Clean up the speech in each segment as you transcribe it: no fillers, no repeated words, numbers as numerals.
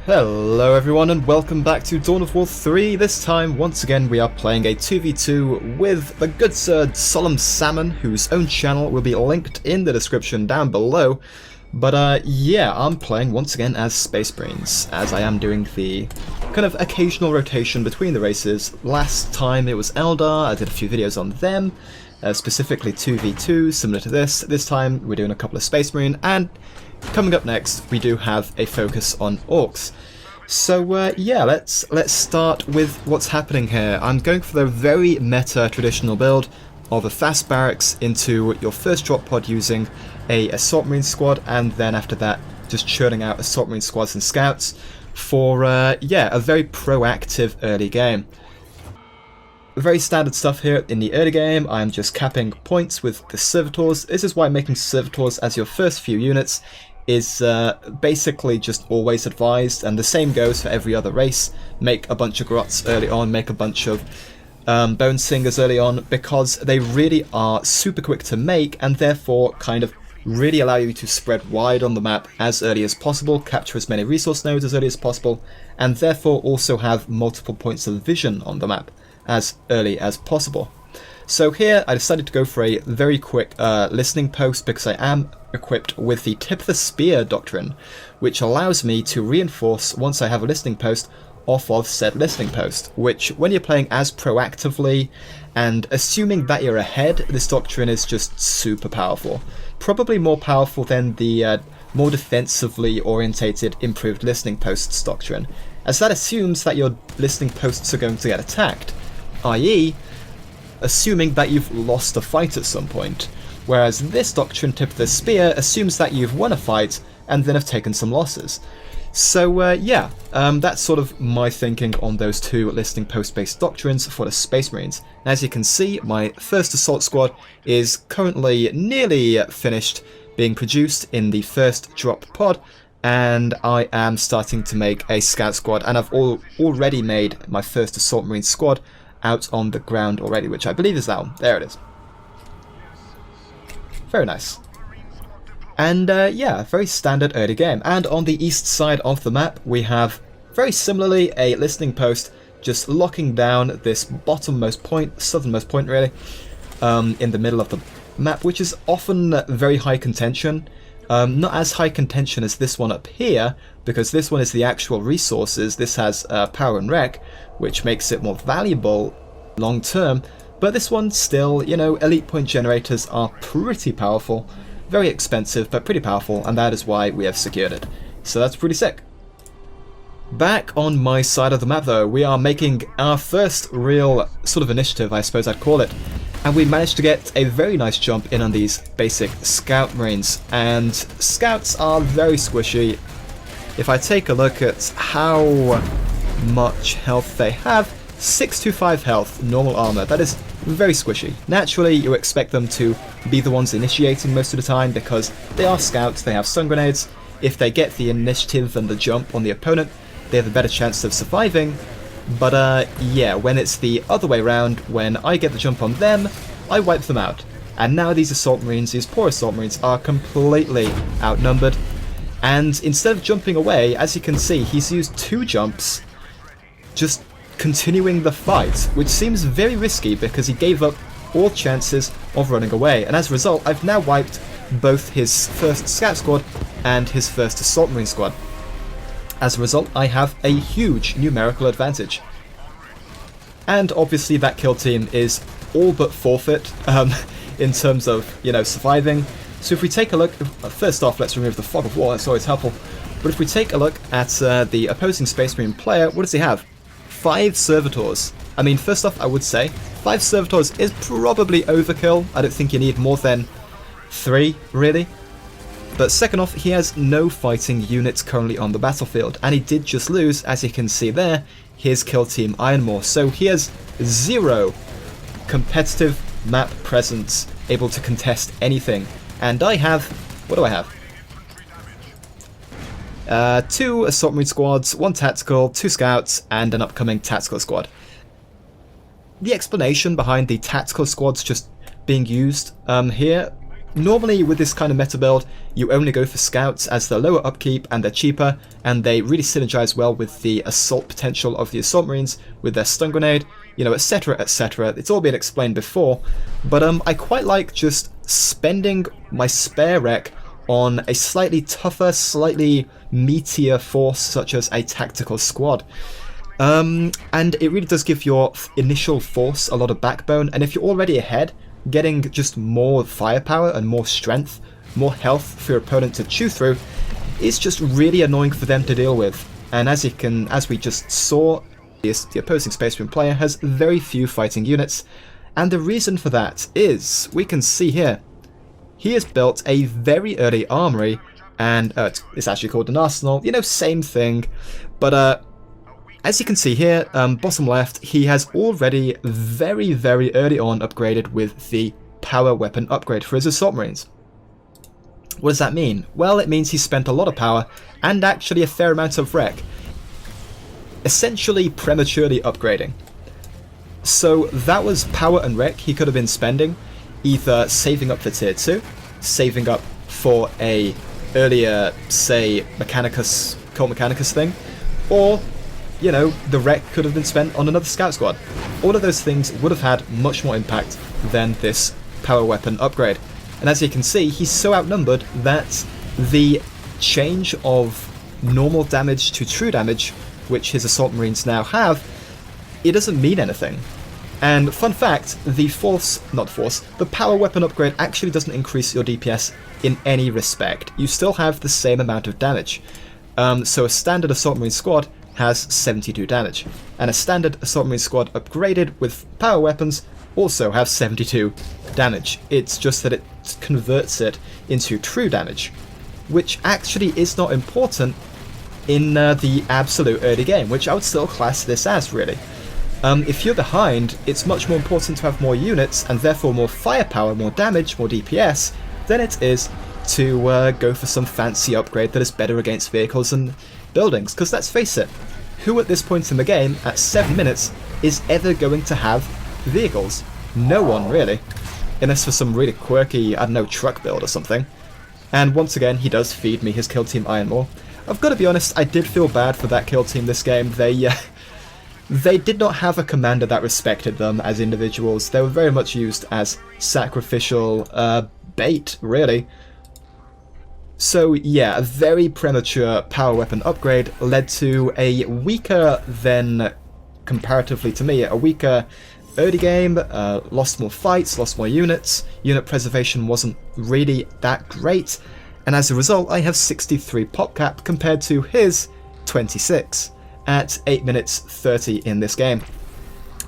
Hello everyone and welcome back to Dawn of War 3. This time, once again, we are playing a 2v2 with the good sir SolemnSalmon, whose own channel will be linked in the description down below. But yeah, I'm playing once again as Space Marines, as I am doing the kind of occasional rotation between the races. Last time it was Eldar, I did a few videos on them, specifically 2v2, similar to this. This time we're doing a couple of Space Marine, and coming up next, we do have a focus on orcs. So yeah, let's start with what's happening here. I'm going for the very meta traditional build of a fast barracks into your first drop pod using a assault marine squad, and then after that just churning out assault marine squads and scouts for yeah, a very proactive early game. Very standard stuff here in the early game. I'm just capping points with the servitors. This is why making servitors as your first few units is basically just always advised, and the same goes for every other race. Make a bunch of grots early on, make a bunch of bone singers early on, because they really are super quick to make and therefore kind of really allow you to spread wide on the map as early as possible, capture as many resource nodes as early as possible, and therefore also have multiple points of vision on the map as early as possible. So here I decided to go for a very quick listening post because I am equipped with the tip of the spear doctrine, which allows me to reinforce once I have a listening post off of said listening post, which when you're playing as proactively and assuming that you're ahead, this doctrine is just super powerful. Probably more powerful than the more defensively orientated improved listening posts doctrine, as that assumes that your listening posts are going to get attacked, i.e. assuming that you've lost a fight at some point, whereas this doctrine, tip of the spear, assumes that you've won a fight and then have taken some losses. So yeah, that's sort of my thinking on those two listening post-based doctrines for the Space Marines. As you can see, my first assault squad is currently nearly finished being produced in the first drop pod, and I am starting to make a scout squad, and I've already made my first assault marine squad out on the ground already, which I believe is that one. There it is. Very nice. And yeah, very standard early game. And on the east side of the map, we have very similarly a listening post just locking down this bottommost point, southernmost point really, in the middle of the map, which is often very high contention. Not as high contention as this one up here, because this one is the actual resources. This has power and wreck, which makes it more valuable long term, but this one still, you know, elite point generators are pretty powerful, very expensive but pretty powerful, and that is why we have secured it. So that's pretty sick. Back on my side of the map though, we are making our first real sort of initiative, I suppose I'd call it, and we managed to get a very nice jump in on these basic scout marines, and scouts are very squishy. If I take a look at how much health they have, 625 health, normal armor, that is very squishy. Naturally, you expect them to be the ones initiating most of the time because they are scouts, they have stun grenades. If they get the initiative and the jump on the opponent, they have a better chance of surviving. But yeah, when it's the other way around, when I get the jump on them, I wipe them out. And now these assault marines, these poor assault marines, are completely outnumbered. And instead of jumping away, as you can see, he's used 2 jumps, just continuing the fight, which seems very risky because he gave up all chances of running away. And as a result, I've now wiped both his first scout squad and his first assault marine squad. As a result, I have a huge numerical advantage. And obviously that kill team is all but forfeit in terms of, you know, surviving. So if we take a look, first off, let's remove the fog of war, that's always helpful. But if we take a look at the opposing Space Marine player, what does he have? 5 servitors. I mean, first off, I would say 5 servitors is probably overkill. I don't think you need more than 3, really. But second off, he has no fighting units currently on the battlefield, and he did just lose, as you can see there, his kill team Ironmore. So he has 0 competitive map presence, able to contest anything. And I have, what do I have? 2 assault marine squads, 1 tactical, 2 scouts, and an upcoming tactical squad. The explanation behind the tactical squads just being used here Normally with this kind of meta build, you only go for scouts as they're lower upkeep and they're cheaper, and they really synergize well with the assault potential of the assault marines with their stun grenade, you know, etc, etc. It's all been explained before, but I quite like just spending my spare rec on a slightly tougher, slightly meatier force such as a tactical squad. And it really does give your initial force a lot of backbone, and if you're already ahead, getting just more firepower and more strength, more health for your opponent to chew through is just really annoying for them to deal with. And as we just saw, the opposing Space Marine player has very few fighting units, and the reason for that is, we can see here, he has built a very early armory, and it's actually called an arsenal, you know, same thing, but as you can see here, bottom left, he has already very, very early on upgraded with the power weapon upgrade for his assault marines. What does that mean? Well, it means he spent a lot of power and actually a fair amount of rec, essentially prematurely upgrading. So that was power and rec he could have been spending, either saving up for tier 2, saving up for a earlier, say, Mechanicus, Cult Mechanicus thing, or, you know, the rec could have been spent on another scout squad. All of those things would have had much more impact than this power weapon upgrade. And as you can see, he's so outnumbered that the change of normal damage to true damage, which his assault marines now have, it doesn't mean anything. And fun fact, the power weapon upgrade actually doesn't increase your DPS in any respect. You still have the same amount of damage. So a standard assault marine squad has 72 damage, and a standard assault marine squad upgraded with power weapons also have 72 damage. It's just that it converts it into true damage, which actually is not important in the absolute early game, which I would still class this as, really. If you're behind, it's much more important to have more units, and therefore more firepower, more damage, more DPS, than it is to go for some fancy upgrade that is better against vehicles and buildings. Because let's face it, who at this point in the game, at 7 minutes, is ever going to have vehicles? No one, really. Unless for some really quirky, I don't know, truck build or something. And once again, he does feed me his Killteam Iron Ore. I've got to be honest, I did feel bad for that Killteam this game. They did not have a commander that respected them as individuals. They were very much used as sacrificial bait, really. So yeah, a very premature power weapon upgrade led to a weaker than, comparatively to me, a weaker early game, lost more fights, lost more units, unit preservation wasn't really that great, and as a result I have 63 pop cap compared to his 26 at 8 minutes 30 in this game.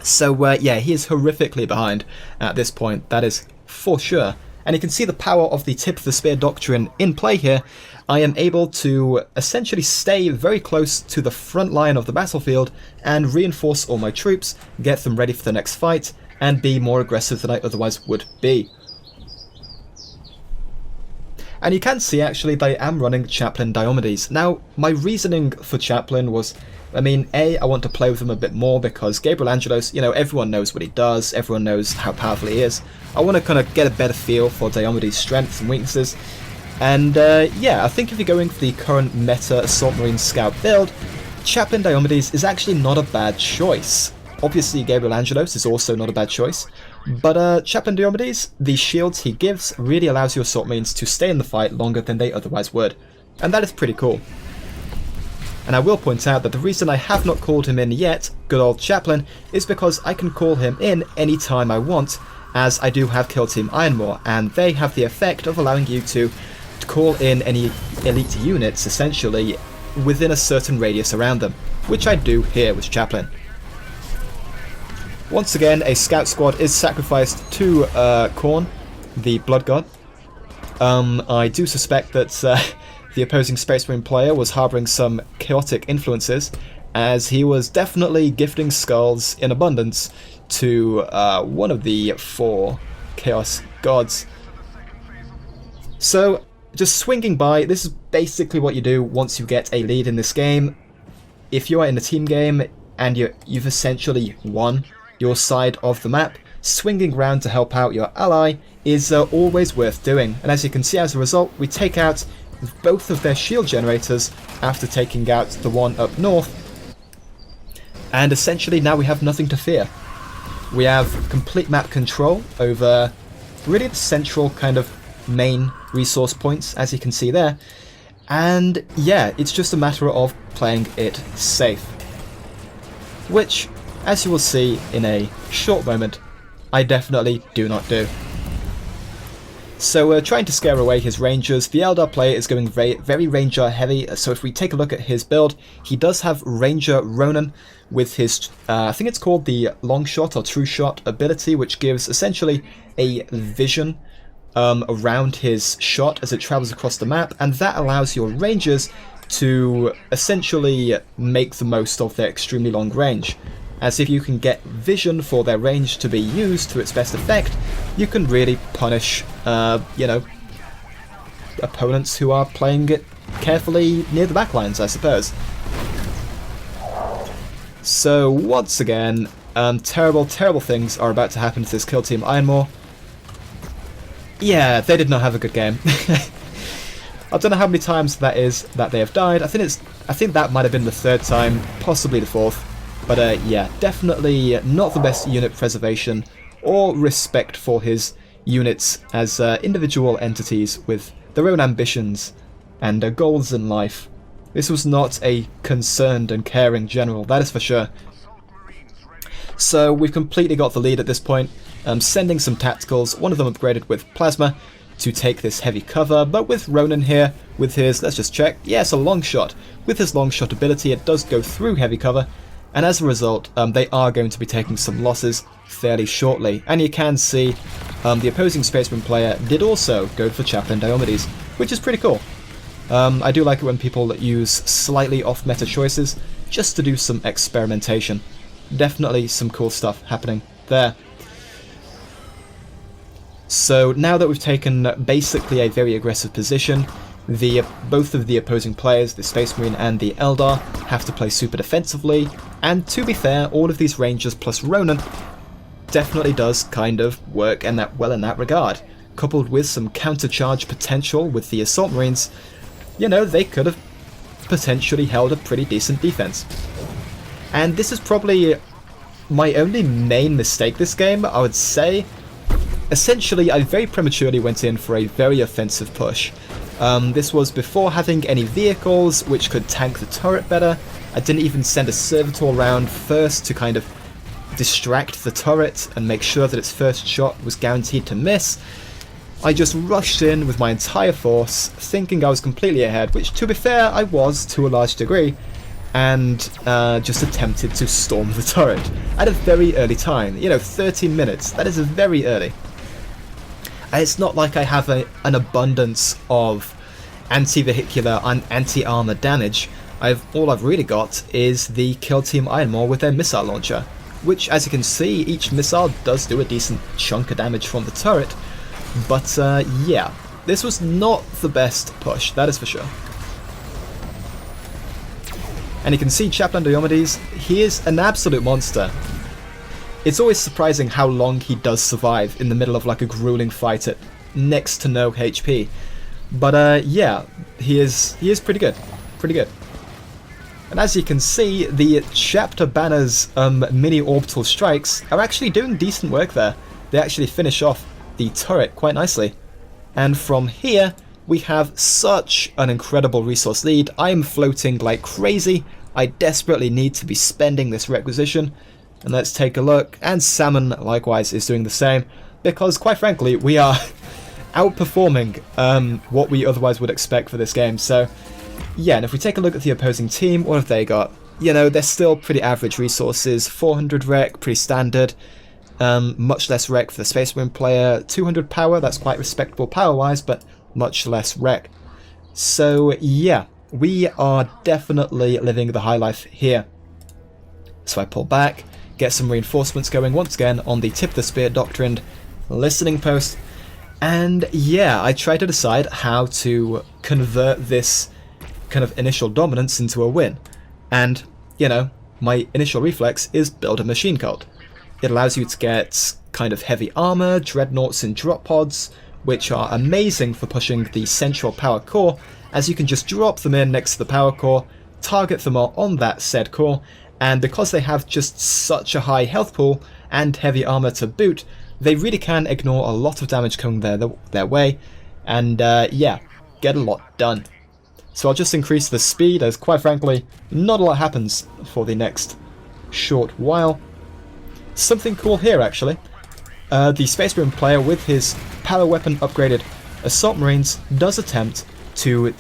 So yeah, he is horrifically behind at this point, that is for sure. And you can see the power of the tip of the spear doctrine in play here. I am able to essentially stay very close to the front line of the battlefield and reinforce all my troops, get them ready for the next fight, and be more aggressive than I otherwise would be. And you can see actually that I am running Chaplain Diomedes. Now, my reasoning for Chaplain was, I mean, I want to play with him a bit more because Gabriel Angelos, you know, everyone knows what he does, everyone knows how powerful he is. I want to kind of get a better feel for Diomedes' strengths and weaknesses. And yeah, I think if you're going for the current meta Assault Marine Scout build, Chaplain Diomedes is actually not a bad choice. Obviously, Gabriel Angelos is also not a bad choice. But Chaplain Diomedes, the shields he gives really allows your Assault Marines to stay in the fight longer than they otherwise would. And that is pretty cool. And I will point out that the reason I have not called him in yet, good old Chaplain, is because I can call him in any time I want, as I do have Killteam Iron Ore, and they have the effect of allowing you to call in any elite units, essentially, within a certain radius around them, which I do here with Chaplain. Once again, a scout squad is sacrificed to Khorne, the Blood God. I do suspect that the opposing Space Marine player was harbouring some chaotic influences, as he was definitely gifting skulls in abundance to one of the 4 Chaos Gods. So, just swinging by, this is basically what you do once you get a lead in this game. If you are in a team game and you've essentially won your side of the map, swinging round to help out your ally is always worth doing. And as you can see, as a result, we take out both of their shield generators after taking out the one up north. And essentially now we have nothing to fear. We have complete map control over really the central kind of main resource points, as you can see there. And yeah, it's just a matter of playing it safe. Which, as you will see in a short moment, I definitely do not do. So we're trying to scare away his rangers. The Eldar player is going very ranger heavy, so if we take a look at his build, he does have Ranger Ronan with his, I think it's called the Long Shot or True Shot ability, which gives essentially a vision around his shot as it travels across the map, and that allows your rangers to essentially make the most of their extremely long range. As if you can get vision for their range to be used to its best effect, you can really punish, you know, opponents who are playing it carefully near the backlines, I suppose. So once again, terrible things are about to happen to this Killteam Ironmore. Yeah, they did not have a good game. I don't know how many times that is that they have died. I think that might have been the third time, possibly the fourth. But yeah, definitely not the best unit preservation or respect for his units as individual entities with their own ambitions and goals in life. This was not a concerned and caring general, that is for sure. So we've completely got the lead at this point, sending some tacticals, one of them upgraded with plasma to take this heavy cover, but with Ronan here, with his, let's just check, yes, a long shot. With his long shot ability, it does go through heavy cover, and as a result, they are going to be taking some losses fairly shortly. And you can see the opposing Spaceman player did also go for Chaplain Diomedes, which is pretty cool. I do like it when people use slightly off-meta choices just to do some experimentation. Definitely some cool stuff happening there. So now that we've taken basically a very aggressive position, both of the opposing players, the Space Marine and the Eldar, have to play super defensively, and to be fair, all of these Rangers plus Ronan definitely does kind of work in that regard. Coupled with some counter-charge potential with the Assault Marines, you know, they could have potentially held a pretty decent defense. And this is probably my only main mistake this game, I would say. Essentially, I very prematurely went in for a very offensive push. This was before having any vehicles which could tank the turret better. I didn't even send a servitor around first to kind of distract the turret and make sure that its first shot was guaranteed to miss. I just rushed in with my entire force, thinking I was completely ahead, which to be fair I was to a large degree, and just attempted to storm the turret at a very early time. You know, 13 minutes, that is very early. And it's not like I have an abundance of anti-vehicular and anti-armor damage. All I've really got is the Killteam Ironmore with their missile launcher, which, as you can see, each missile does do a decent chunk of damage from the turret. But yeah, this was not the best push, that is for sure. And you can see Chaplain Diomedes, he is an absolute monster. It's always surprising how long he does survive in the middle of like a grueling fight at next to no HP. But yeah, he is pretty good, And as you can see, the chapter banners mini orbital strikes are actually doing decent work there. They actually finish off the turret quite nicely. And from here, we have such an incredible resource lead. I am floating like crazy. I desperately need to be spending this requisition. And let's take a look. And Salmon, likewise, is doing the same. Because, quite frankly, we are outperforming what we otherwise would expect for this game. So, yeah, and if we take a look at the opposing team, what have they got? You know, they're still pretty average resources. 400 rec, pretty standard. Much less rec for the Space Marine player. 200 power, that's quite respectable power-wise, but much less rec. So, yeah, we are definitely living the high life here. So I pull back, get some reinforcements going once again on the tip of the spear doctrined listening post, and yeah, I try to decide how to convert this kind of initial dominance into a win. And, you know, my initial reflex is build a machine cult. It allows you to get kind of heavy armor, dreadnoughts and drop pods, which are amazing for pushing the central power core, as you can just drop them in next to the power core, target them all on that said core, and because they have just such a high health pool and heavy armor to boot, they really can ignore a lot of damage coming their way, and yeah, get a lot done. So I'll just increase the speed, as quite frankly, not a lot happens for the next short while. Something cool here actually. The Space Marine player with his power weapon upgraded Assault Marines does attempt to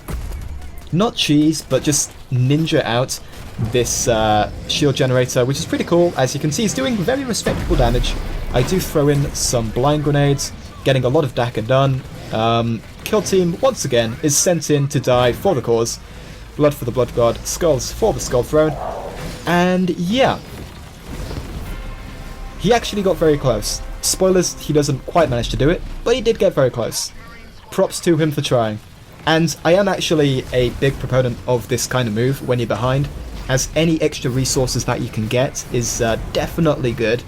not cheese, but just ninja out this shield generator, which is pretty cool. As you can see, he's doing very respectable damage. I do throw in some blind grenades, getting a lot of DACA done. Killteam, once again, is sent in to die for the cause. Blood for the Blood God, skulls for the Skull Throne. And yeah, he actually got very close. Spoilers, he doesn't quite manage to do it, but he did get very close. Props to him for trying. And I am actually a big proponent of this kind of move when you're behind, as any extra resources that you can get is definitely good.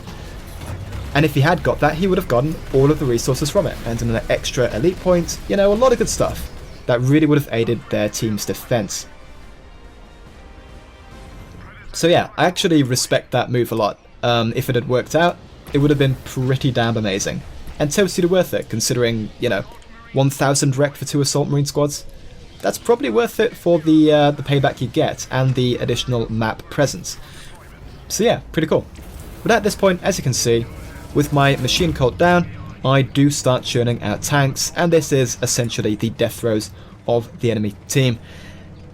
And if he had got that, he would have gotten all of the resources from it, and an extra elite point, you know, a lot of good stuff that really would have aided their team's defense. So yeah, I actually respect that move a lot. If it had worked out, it would have been pretty damn amazing, and totally worth it, considering, you know, 1,000 rec for 2 Assault Marine squads. That's probably worth it for the payback you get and the additional map presence. So yeah, pretty cool. But at this point, as you can see, with my machine cult down, I do start churning out tanks, and this is essentially the death throes of the enemy team.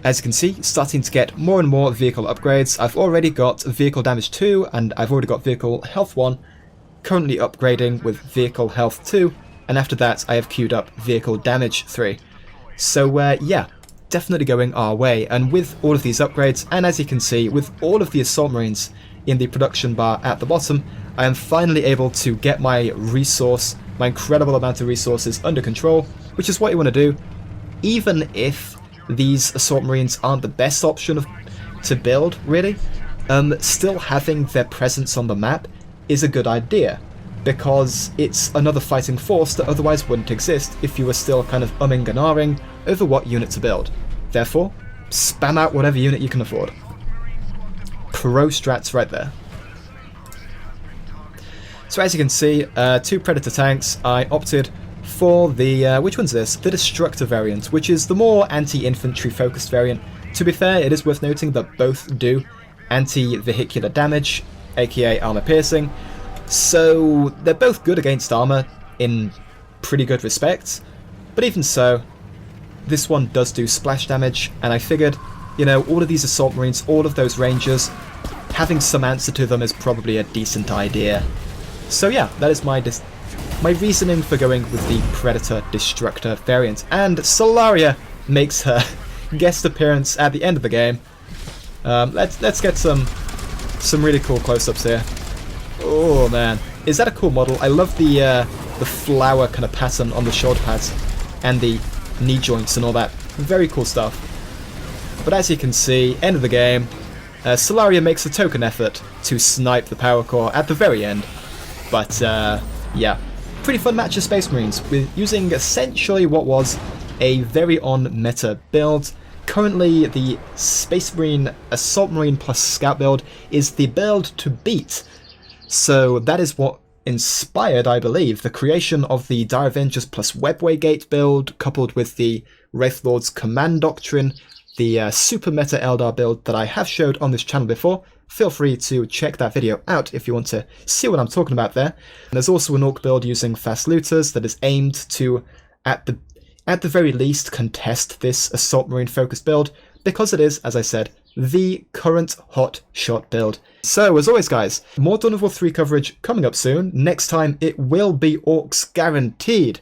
As you can see, starting to get more and more vehicle upgrades. I've already got vehicle damage 2, and I've already got vehicle health 1, currently upgrading with vehicle health 2, and after that I have queued up vehicle damage 3. So yeah, definitely going our way, and with all of these upgrades, and as you can see, with all of the Assault Marines in the production bar at the bottom, I am finally able to get my incredible amount of resources under control, which is what you want to do, even if these Assault Marines aren't the best option to build, really. Still having their presence on the map is a good idea, because it's another fighting force that otherwise wouldn't exist if you were still kind of umming and ahhing over what unit to build. Therefore, spam out whatever unit you can afford. Pro strats right there. So as you can see, 2 Predator tanks. I opted for the, which one's this? The Destructor variant, which is the more anti-infantry focused variant. To be fair, it is worth noting that both do anti-vehicular damage, aka armor piercing, so they're both good against armor in pretty good respects, but even so, this one does do splash damage, and I figured, you know, all of these Assault Marines, all of those Rangers, having some answer to them is probably a decent idea. So yeah, that is my reasoning for going with the Predator Destructor variant. And Solaria makes her guest appearance at the end of the game. Let's get some really cool close-ups here. Oh man, is that a cool model? I love the flower kind of pattern on the shoulder pads and the knee joints and all that. Very cool stuff. But as you can see, end of the game, Solaria makes a token effort to snipe the power core at the very end. But yeah, pretty fun match of Space Marines with using essentially what was a very on-meta build. Currently, the Space Marine Assault Marine plus Scout build is the build to beat. So that is what inspired, I believe, the creation of the Dire Avengers plus Webway Gate build, coupled with the Wraith Lord's Command Doctrine, the super meta Eldar build that I have showed on this channel before. Feel free to check that video out if you want to see what I'm talking about there. And there's also an Orc build using Fast Looters that is aimed to, at the very least, contest this Assault Marine focused build, because it is, as I said, the current hot shot build. So, as always guys, more Dawn of War 3 coverage coming up soon. Next time it will be Orcs guaranteed.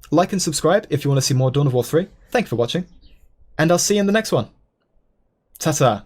Like and subscribe if you want to see more Dawn of War 3. Thank you for watching, and I'll see you in the next one. Ta-ta.